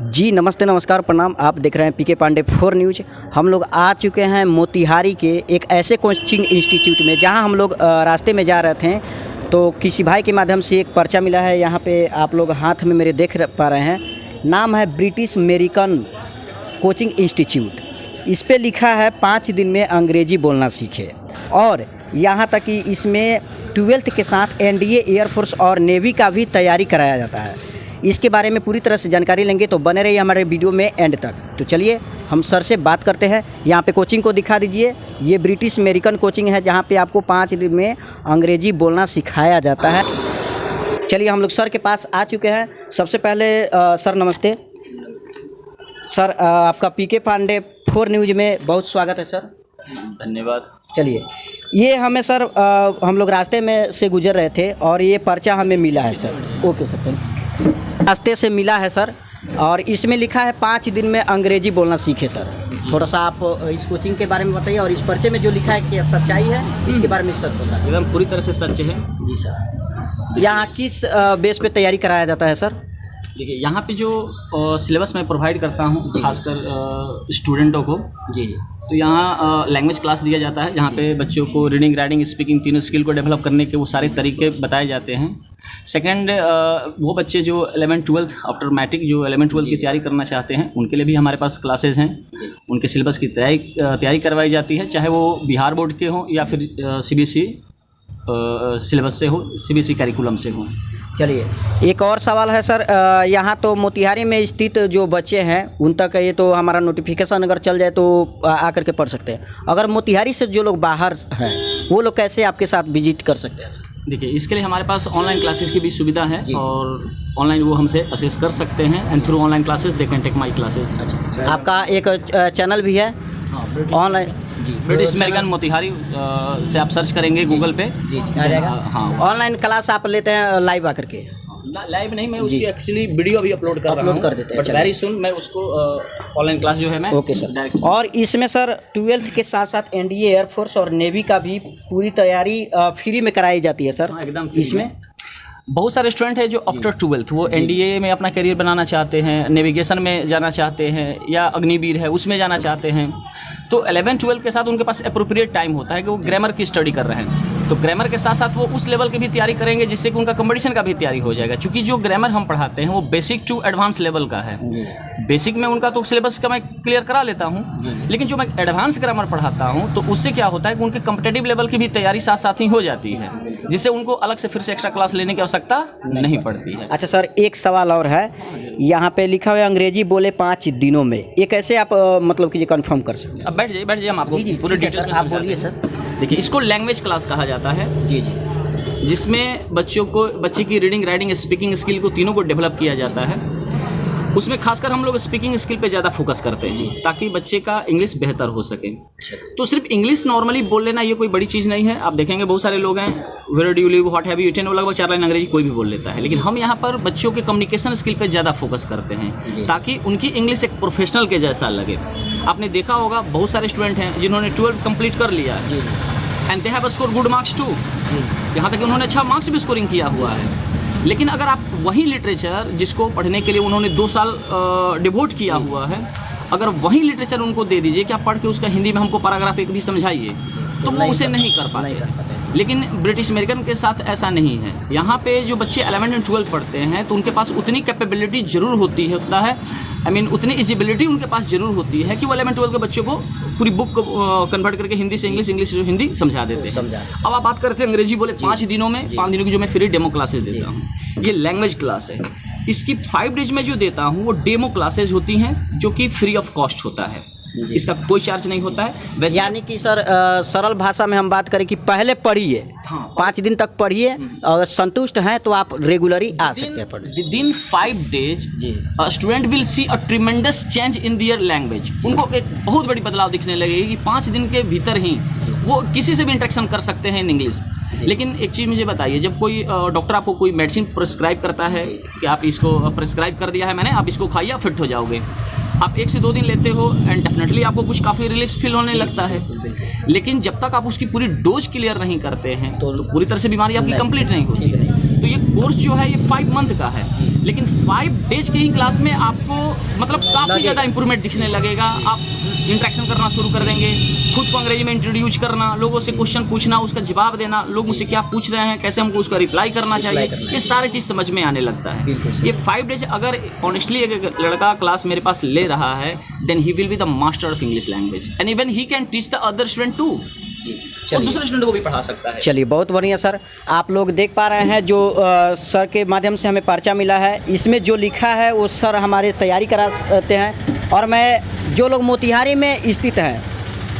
जी नमस्ते नमस्कार प्रणाम। आप देख रहे हैं पीके पांडे 4 न्यूज। हम लोग आ चुके हैं मोतिहारी के एक ऐसे कोचिंग इंस्टीट्यूट में जहां हम लोग रास्ते में जा रहे थे तो किसी भाई के माध्यम से एक पर्चा मिला है। यहां पे आप लोग हाथ में मेरे देख पा रहे हैं, नाम है ब्रिटिश अमेरिकन कोचिंग इंस्टीट्यूट। इस पे लिखा है 5 दिन में अंग्रेजी बोलना सीखे, और यहाँ तक कि इसमें 12th के साथ एनडीए, एयरफोर्स और नेवी का भी तैयारी कराया जाता है। इसके बारे में पूरी तरह से जानकारी लेंगे, तो बने रहिए हमारे वीडियो में एंड तक। तो चलिए हम सर से बात करते हैं। यहाँ पे कोचिंग को दिखा दीजिए। ये ब्रिटिश अमेरिकन कोचिंग है जहाँ पे आपको 5 दिन में अंग्रेजी बोलना सिखाया जाता है। चलिए हम लोग सर के पास आ चुके हैं। सबसे पहले सर नमस्ते। सर आपका पीके पांडे 4 न्यूज में बहुत स्वागत है सर। धन्यवाद। चलिए ये हमें सर हम लोग रास्ते में से गुजर रहे थे और ये पर्चा हमें मिला है सर। ओके सर, रास्ते से मिला है सर, और इसमें लिखा है 5 दिन में अंग्रेजी बोलना सीखे। सर थोड़ा सा आप इस कोचिंग के बारे में बताइए, और इस पर्चे में जो लिखा है कि सच्चाई है इसके बारे में सर बताइए। एकदम पूरी तरह से सच है जी सर। यहाँ किस बेस पे तैयारी कराया जाता है सर? देखिए, यहाँ पे जो सिलेबस मैं प्रोवाइड करता हूँ खासकर स्टूडेंटों को जी, तो यहाँ लैंग्वेज क्लास दिया जाता है जहाँ पे बच्चों को रीडिंग, राइटिंग, स्पीकिंग तीनों स्किल को डेवलप करने के वो सारे तरीके बताए जाते हैं। सेकंड, वो बच्चे जो 11th 12th आफ्टर मैट्रिक जो 11th 12th की तैयारी करना चाहते हैं उनके लिए भी हमारे पास क्लासेज हैं। उनके सिलेबस की तैयारी करवाई जाती है, चाहे वो बिहार बोर्ड के हों या फिर सीबीएसई सिलेबस से हो, सीबीएसई करिकुलम से हो। चलिए एक और सवाल है सर। यहाँ तो मोतिहारी में स्थित जो बच्चे हैं उन तक ये तो हमारा नोटिफिकेशन अगर चल जाए तो आकर के पढ़ सकते हैं। अगर मोतिहारी से जो लोग बाहर हैं वो लोग कैसे आपके साथ विजिट कर सकते हैं सर? देखिए, इसके लिए हमारे पास ऑनलाइन क्लासेस की भी सुविधा है और ऑनलाइन वो हमसे असेस कर सकते हैं, and through online classes they can take my classes. आपका एक चैनल भी है ऑनलाइन जी, ब्रिटिश अमेरिकन मोतिहारी से आप सर्च करेंगे गूगल पे जी आ जाएगा। हाँ, ऑनलाइन क्लास आप लेते हैं लाइव आकर के? लाइव नहीं, मैं उसकी एक्चुअली वीडियो अभी अपलोड कर देते हैं, बट वेरी सुन मैं उसको ऑनलाइन क्लास जो है मैं ओके सर। और इसमें सर 12th के साथ साथ एनडीए, एयरफोर्स और नेवी का भी पूरी तैयारी फ्री में कराई जाती है सर? एकदम। इसमें बहुत सारे स्टूडेंट हैं जो आफ्टर 12th वो एनडीए में अपना करियर बनाना चाहते हैं, नेविगेशन में जाना चाहते हैं, या अग्निवीर है उसमें जाना चाहते हैं। तो 11th 12th के साथ उनके पास अप्रोप्रिएट टाइम होता है कि वो ग्रामर की स्टडी कर रहे हैं, तो ग्रामर के साथ साथ वो उस लेवल की भी तैयारी करेंगे जिससे कि उनका कंपटीशन का भी तैयारी हो जाएगा। क्योंकि जो ग्रामर हम पढ़ाते हैं वो बेसिक टू एडवांस लेवल का है। बेसिक में उनका तो सिलेबस का मैं क्लियर करा लेता हूँ, लेकिन जो मैं एडवांस ग्रामर पढ़ाता हूँ तो उससे क्या होता है कि उनके कॉम्पिटिटिव लेवल की भी तैयारी साथ साथ ही हो जाती है, जिससे उनको अलग से फिर से एक्स्ट्रा क्लास लेने की आवश्यकता नहीं पड़ती है। अच्छा सर, एक सवाल और है। यहाँ पे लिखा हुआ है अंग्रेजी बोले 5 दिनों में, ये कैसे आप मतलब कि ये कंफर्म कर सकते हैं? अब बैठ जाइए हम आपको पूरे डिटेल्स में आप बोलिए सर। देखिए, इसको लैंग्वेज क्लास कहा जाता है जी जी, जिसमें बच्चे की रीडिंग, राइटिंग, स्पीकिंग स्किल को तीनों को डेवलप किया जाता है। उसमें खासकर हम लोग स्पीकिंग स्किल पे ज़्यादा फोकस करते हैं ताकि बच्चे का इंग्लिश बेहतर हो सके। तो सिर्फ इंग्लिश नॉर्मली बोल लेना ये कोई बड़ी चीज़ नहीं है। आप देखेंगे बहुत सारे लोग हैं, where do you live, what have you eaten, वो लगभग 4 लाइन अंग्रेजी कोई भी बोल लेता है। लेकिन हम यहाँ पर बच्चों के कम्युनिकेशन स्किल पे ज़्यादा फोकस करते हैं ताकि उनकी इंग्लिश एक प्रोफेशनल के जैसा लगे। आपने देखा होगा बहुत सारे स्टूडेंट हैं जिन्होंने 12th कंप्लीट कर लिया है and they have score good marks too, यहाँ तक कि उन्होंने अच्छा मार्क्स भी स्कोरिंग किया हुआ है। लेकिन अगर आप वही लिटरेचर जिसको पढ़ने के लिए उन्होंने 2 साल डिवोट किया हुआ है, अगर वही लिटरेचर उनको दे दीजिए कि आप पढ़ के उसका हिंदी में हमको पैराग्राफ एक भी समझाइए, तो वो उसे नहीं कर पाते। लेकिन ब्रिटिश अमेरिकन के साथ ऐसा नहीं है। यहाँ पे जो बच्चे 11th और 12th पढ़ते हैं तो उनके पास उतनी कैपेबिलिटी जरूर होती है उतनी एजिबिलिटी उनके पास जरूर होती है कि वो 11th 12th के बच्चों को पूरी बुक कन्वर्ट करके हिंदी से इंग्लिश, इंग्लिश से हिंदी समझा देते हैं। अब आप बात करते हैं अंग्रेजी बोले 5 दिनों में, 5 दिनों की जो मैं फ्री डेमो क्लासेस देता हूँ, ये लैंग्वेज क्लास है। इसकी 5 डेज में जो देता हूँ वो डेमो क्लासेज होती हैं जो कि फ्री ऑफ कॉस्ट होता है, इसका कोई चार्ज नहीं होता है। वैसे यानी कि सर सरल भाषा में हम बात करें कि पहले पढ़िए, 5 दिन तक पढ़िए, अगर संतुष्ट हैं तो आप रेगुलरली आ सकते हैं पढ़ने। Within 5 days student will see a tremendous change in their language. उनको एक बहुत बड़ी बदलाव दिखने लगेगी कि 5 दिन के भीतर ही वो किसी से भी इंटरेक्शन कर सकते हैं इन इंग्लिश। लेकिन एक चीज़ मुझे बताइए, जब कोई डॉक्टर आपको कोई मेडिसिन प्रिस्क्राइब करता है कि आप इसको प्रिस्क्राइब कर दिया है मैंने, आप इसको खाइए, आप फिट हो जाओगे, आप 1 से 2 दिन लेते हो एंड डेफिनेटली आपको कुछ काफ़ी रिलीफ फील होने लगता है। लेकिन जब तक आप उसकी पूरी डोज क्लियर नहीं करते हैं तो पूरी तरह से बीमारी आपकी कंप्लीट नहीं होती। तो ये कोर्स जो है ये 5 मंथ का है, लेकिन 5 डेज की ही क्लास में आपको मतलब काफ़ी ज़्यादा इंप्रूवमेंट दिखने लगेगा। आप इंटरेक्शन करना शुरू कर देंगे, खुद को अंग्रेजी में इंट्रोड्यूस करना, लोगों से क्वेश्चन पूछना, उसका जवाब देना, लोग मुझसे क्या पूछ रहे हैं, कैसे हमको उसका रिप्लाई करना चाहिए, ये सारी चीज़ समझ में आने लगता है। ये 5 डेज अगर ऑनेस्टली एक लड़का क्लास मेरे पास ले रहा है, then he will be the master of English language and even he can teach the other student too, और दूसरे स्टूडेंट को भी पढ़ा सकता है। चलिए, बहुत बढ़िया सर। आप लोग देख पा रहे हैं जो सर के माध्यम से हमें पर्चा मिला है, इसमें जो लिखा है वो सर हमारे तैयारी कराते हैं। और मैं जो लोग मोतिहारी में स्थित हैं,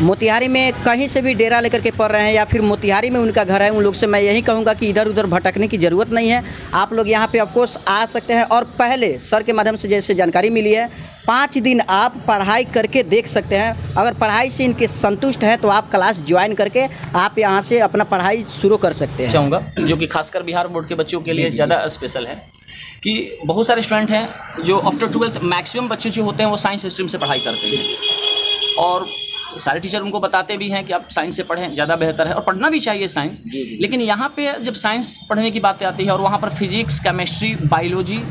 मोतिहारी में कहीं से भी डेरा लेकर के पढ़ रहे हैं या फिर मोतिहारी में उनका घर है, उन लोग से मैं यही कहूँगा कि इधर उधर भटकने की ज़रूरत नहीं है। आप लोग यहाँ पे ऑफकोर्स आ सकते हैं और पहले सर के माध्यम से जैसे जानकारी मिली है, 5 दिन आप पढ़ाई करके देख सकते हैं। अगर पढ़ाई से इनके संतुष्ट हैं तो आप क्लास ज्वाइन करके आप यहाँ से अपना पढ़ाई शुरू कर सकते हैं। चाहूँगा जो कि खासकर बिहार बोर्ड के बच्चों के लिए ज़्यादा स्पेशल है कि बहुत सारे स्टूडेंट हैं जो आफ्टर 12th मैक्सिमम बच्चे जो होते हैं वो साइंस स्ट्रीम से पढ़ाई करते हैं, और सारे टीचर उनको बताते भी हैं कि आप साइंस से पढ़ें, ज़्यादा बेहतर है और पढ़ना भी चाहिए साइंस। लेकिन यहाँ पे जब साइंस पढ़ने की बातें आती है और वहाँ पर फिजिक्स, केमिस्ट्री, बायोलॉजी,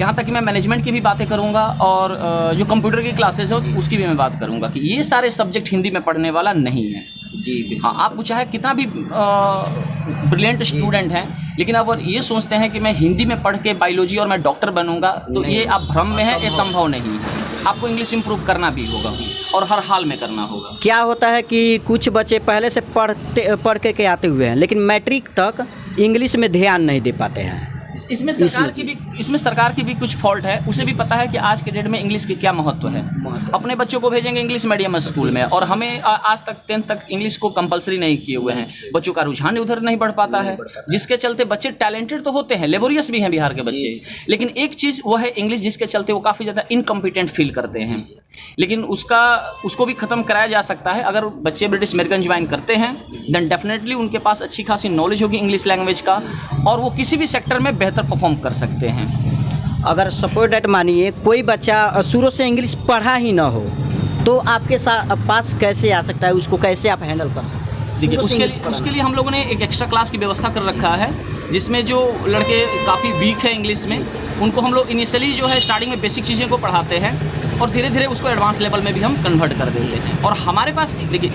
यहाँ तक कि मैं मैनेजमेंट की भी बातें करूँगा और जो कंप्यूटर की क्लासेस हो उसकी भी मैं बात करूँगा कि ये सारे सब्जेक्ट हिंदी में पढ़ने वाला नहीं है। जी हाँ, आप चाहे कितना भी ब्रिलियंट स्टूडेंट हैं, लेकिन अगर ये सोचते हैं कि मैं हिंदी में पढ़ के बायोलॉजी और मैं डॉक्टर बनूंगा, तो ये आप भ्रम में है, ये संभव नहीं है। आपको इंग्लिश इंप्रूव करना भी होगा और हर हाल में करना होगा। क्या होता है कि कुछ बच्चे पहले से पढ़ के आते हुए हैं, लेकिन मैट्रिक तक इंग्लिश में ध्यान नहीं दे पाते हैं। इसमें सरकार की भी कुछ फॉल्ट है। उसे भी पता है कि आज के डेट में इंग्लिश की क्या महत्व है। अपने बच्चों को भेजेंगे इंग्लिश मीडियम स्कूल में, और हमें आज तक 10th तक इंग्लिश को कंपलसरी नहीं किए हुए हैं। बच्चों का रुझान उधर नहीं बढ़ पाता है, जिसके चलते बच्चे टैलेंटेड तो होते हैं, लेबोरियस भी हैं बिहार के बच्चे, लेकिन एक चीज़ वो है इंग्लिश, जिसके चलते वो काफ़ी ज़्यादा इनकम्पिटेंट फील करते हैं। लेकिन उसको भी ख़त्म कराया जा सकता है। अगर बच्चे ब्रिटिश अमेरिकन ज्वाइन करते हैं, देन डेफिनेटली उनके पास अच्छी खासी नॉलेज होगी इंग्लिश लैंग्वेज का, और वो किसी भी सेक्टर में बेहतर परफॉर्म कर सकते हैं। अगर सपोज डेट मानिए कोई बच्चा शुरू से इंग्लिश पढ़ा ही ना हो, तो आपके पास कैसे आ सकता है, उसको कैसे आप हैंडल कर सकते हैं? देखिए, उसके लिए हम लोगों ने एक एक्स्ट्रा क्लास की व्यवस्था कर रखा है, जिसमें जो लड़के काफ़ी वीक है इंग्लिश में, उनको हम लोग इनिशियली जो है स्टार्टिंग में बेसिक चीज़ें को पढ़ाते हैं और धीरे धीरे उसको एडवांस लेवल में भी हम कन्वर्ट कर देते हैं। और हमारे पास देखिए,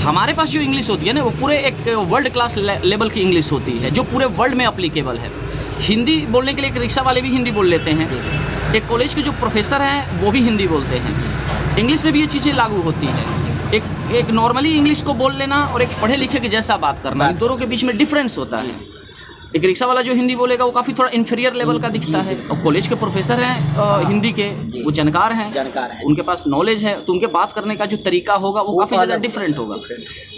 हमारे पास जो इंग्लिश होती है ना, वो पूरे एक वर्ल्ड क्लास लेवल की इंग्लिश होती है, जो पूरे वर्ल्ड में अप्लीकेबल है। हिंदी बोलने के लिए एक रिक्शा वाले भी हिंदी बोल लेते हैं, एक कॉलेज के जो प्रोफेसर हैं वो भी हिंदी बोलते हैं। इंग्लिश में भी ये चीज़ें लागू होती हैं। एक नॉर्मली इंग्लिश को बोल लेना और एक पढ़े लिखे के जैसा बात करना, इन दोनों के बीच में डिफरेंस होता है। एक रिक्शा वाला जो हिंदी बोलेगा वो काफ़ी थोड़ा इन्फीरियर लेवल का दिखता है, और कॉलेज के प्रोफेसर हैं हिंदी के, वो जानकार हैं, उनके पास नॉलेज है, तो उनके बात करने का जो तरीका होगा वो काफ़ी ज़्यादा डिफरेंट होगा।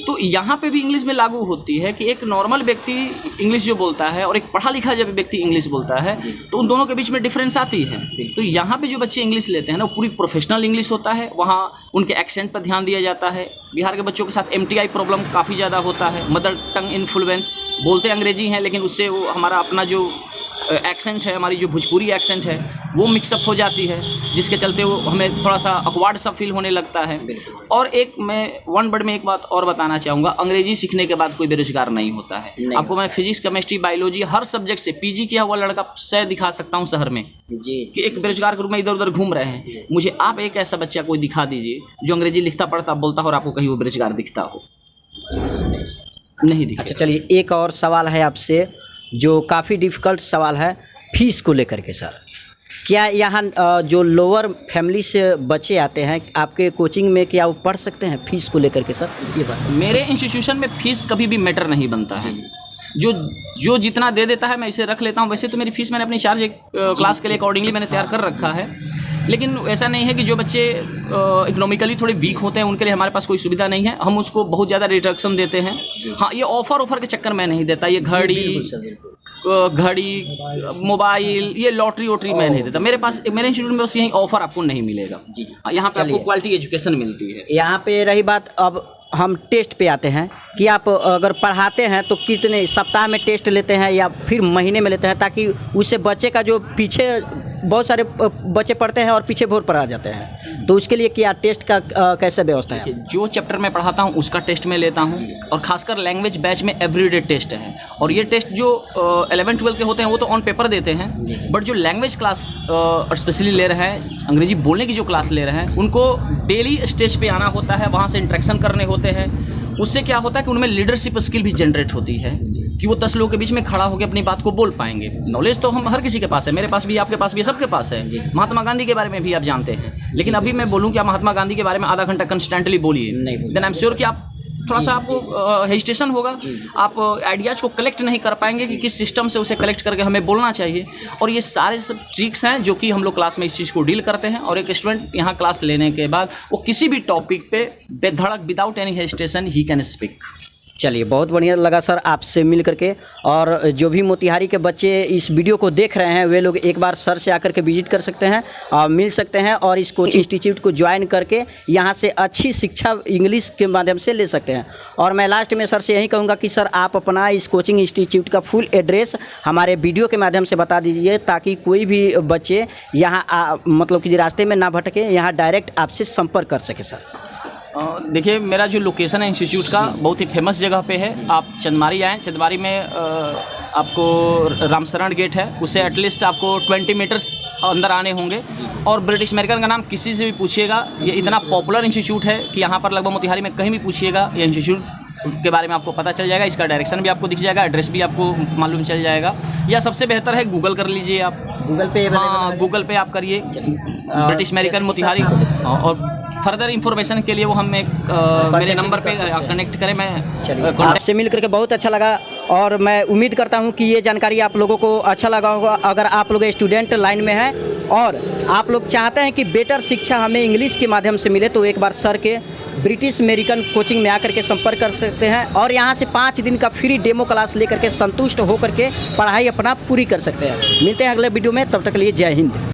तो यहाँ पे भी इंग्लिश में लागू होती है कि एक नॉर्मल व्यक्ति इंग्लिश जो बोलता है और एक पढ़ा लिखा जब व्यक्ति इंग्लिश बोलता है, तो उन दोनों के बीच में डिफरेंस आती है। तो यहाँ पे जो बच्चे इंग्लिश लेते हैं ना, वो पूरी प्रोफेशनल इंग्लिश होता है, वहाँ उनके एक्सेंट पर ध्यान दिया जाता है। बिहार के बच्चों के साथ MTI प्रॉब्लम काफ़ी ज़्यादा होता है, मदर टंग इन्फ्लुएंस, बोलते अंग्रेजी हैं लेकिन उससे वो हमारा अपना जो एक्सेंट है, हमारी जो भोजपुरी एक्सेंट है, वो मिक्सअप हो जाती है, जिसके चलते वो हमें थोड़ा सा अकवर्ड सा फील होने लगता है। और एक मैं वन वर्ड में एक बात और बताना चाहूँगा, अंग्रेजी सीखने के बाद कोई बेरोजगार नहीं होता है। आपको मैं फिजिक्स, केमिस्ट्री, बायोलॉजी हर सब्जेक्ट से PG किया हुआ लड़का से दिखा सकता हूँ शहर में कि एक बेरोजगार के रूप में इधर उधर घूम रहे हैं। मुझे आप एक ऐसा बच्चा कोई दिखा दीजिए जो अंग्रेजी लिखता पढ़ता बोलता हो और आपको कहीं वो बेरोजगार दिखता हो, नहीं दिखता। अच्छा, चलिए एक और सवाल है आपसे जो काफ़ी डिफ़िकल्ट सवाल है, फीस को लेकर के सर। क्या यहाँ जो लोअर फैमिली से बच्चे आते हैं आपके कोचिंग में, क्या वो पढ़ सकते हैं फीस को लेकर के सर? ये बात मेरे इंस्टीट्यूशन में फ़ीस कभी भी मैटर नहीं बनता है। जो जितना दे देता है मैं इसे रख लेता हूँ। वैसे तो मेरी फ़ीस मैंने अपनी चार्ज क्लास के लिए अकॉर्डिंगली मैंने तैयार कर रखा है, लेकिन ऐसा नहीं है कि जो बच्चे इकोनॉमिकली थोड़े वीक होते हैं उनके लिए हमारे पास कोई सुविधा नहीं है, हम उसको बहुत ज़्यादा रिडक्शन देते हैं। हाँ, ये ऑफ़र के चक्कर में नहीं देता, ये घड़ी, मोबाइल, ये लॉटरी वोटरी मैं नहीं देता। मेरे पास मेरे इंस्टीट्यूट में बस यही ऑफ़र आपको नहीं मिलेगा। यहाँ पे आपको क्वालिटी एजुकेशन मिलती है। यहाँ पे रही बात, अब हम टेस्ट पे आते हैं कि आप अगर पढ़ाते हैं तो कितने सप्ताह में टेस्ट लेते हैं या फिर महीने में लेते हैं, ताकि उससे बच्चे का जो पीछे बहुत सारे बच्चे पढ़ते हैं और पीछे भोर पर आ जाते हैं, तो उसके लिए क्या टेस्ट का कैसे व्यवस्था है? जो चैप्टर मैं पढ़ाता हूँ उसका टेस्ट मैं लेता हूँ, और खासकर लैंग्वेज बैच में एवरीडे टेस्ट है। और ये टेस्ट जो 11-12 के होते हैं वो तो ऑन पेपर देते हैं, बट जो लैंग्वेज क्लास स्पेशली ले रहे हैं, अंग्रेजी बोलने की जो क्लास ले रहे हैं, उनको डेली स्टेज पे आना होता है, वहाँ से इंटरेक्शन करने होते हैं। उससे क्या होता है कि उनमें लीडरशिप स्किल भी जनरेट होती है कि वो 10 लोगों के बीच में खड़ा होकर अपनी बात को बोल पाएंगे। नॉलेज तो हम हर किसी के पास है, मेरे पास भी, आपके पास भी, सबके पास है। महात्मा गांधी के बारे में भी आप जानते हैं, लेकिन अभी मैं बोलूँ कि आप महात्मा गांधी के बारे में आधा घंटा कंस्टेंटली बोलिए, देन आई एम श्योर कि आप थोड़ा सा आपको हेजिटेशन होगा, आप आइडियाज़ को कलेक्ट नहीं कर पाएंगे कि किस सिस्टम से उसे कलेक्ट करके हमें बोलना चाहिए। और ये सारे सब ट्रिक्स हैं जो कि हम लोग क्लास में इस चीज़ को डील करते हैं। और एक स्टूडेंट यहाँ क्लास लेने के बाद वो किसी भी टॉपिक पे बेधड़क without any hesitation he can speak. चलिए, बहुत बढ़िया लगा सर आपसे मिल करके। और जो भी मोतिहारी के बच्चे इस वीडियो को देख रहे हैं वे लोग एक बार सर से आकर के विजिट कर सकते हैं और मिल सकते हैं, और इस कोचिंग इंस्टीट्यूट को ज्वाइन करके यहाँ से अच्छी शिक्षा इंग्लिश के माध्यम से ले सकते हैं। और मैं लास्ट में सर से यही कहूँगा कि सर आप अपना इस कोचिंग इंस्टीट्यूट का फुल एड्रेस हमारे वीडियो के माध्यम से बता दीजिए, ताकि कोई भी बच्चे यहाँ मतलब कि रास्ते में ना भटके, यहाँ डायरेक्ट आपसे संपर्क कर सके। सर देखिए, मेरा जो लोकेशन है इंस्टीट्यूट का बहुत ही फेमस जगह पे है। आप चंदमारी आएँ, चंदमारी में आपको रामशरण गेट है, उससे एटलीस्ट आपको 20 मीटर्स अंदर आने होंगे। और ब्रिटिश अमेरिकन का नाम किसी से भी पूछिएगा, ये इतना पॉपुलर इंस्टीट्यूट है कि यहाँ पर लगभग मोतिहारी में कहीं भी पूछिएगा ये इंस्टीट्यूट के बारे में आपको पता चल जाएगा। इसका डायरेक्शन भी आपको दिख जाएगा, एड्रेस भी आपको मालूम चल जाएगा। या सबसे बेहतर है गूगल कर लीजिए आप, गूगल पे। हाँ, गूगल पे आप करिए ब्रिटिश अमेरिकन मोतिहारी, और फर्दर इंफॉर्मेशन के लिए वो हम एक मेरे नंबर पे कनेक्ट करें। मैं आपसे मिल करके बहुत अच्छा लगा, और मैं उम्मीद करता हूं कि ये जानकारी आप लोगों को अच्छा लगा होगा। अगर आप लोग स्टूडेंट लाइन में हैं और आप लोग चाहते हैं कि बेटर शिक्षा हमें इंग्लिश के माध्यम से मिले, तो एक बार सर के ब्रिटिश अमेरिकन कोचिंग में आकर के संपर्क कर सकते हैं, और यहाँ से 5 दिन का फ्री डेमो क्लास लेकर के संतुष्ट होकर के पढ़ाई अपना पूरी कर सकते हैं। मिलते हैं अगले वीडियो में, तब तक के लिए जय हिंद।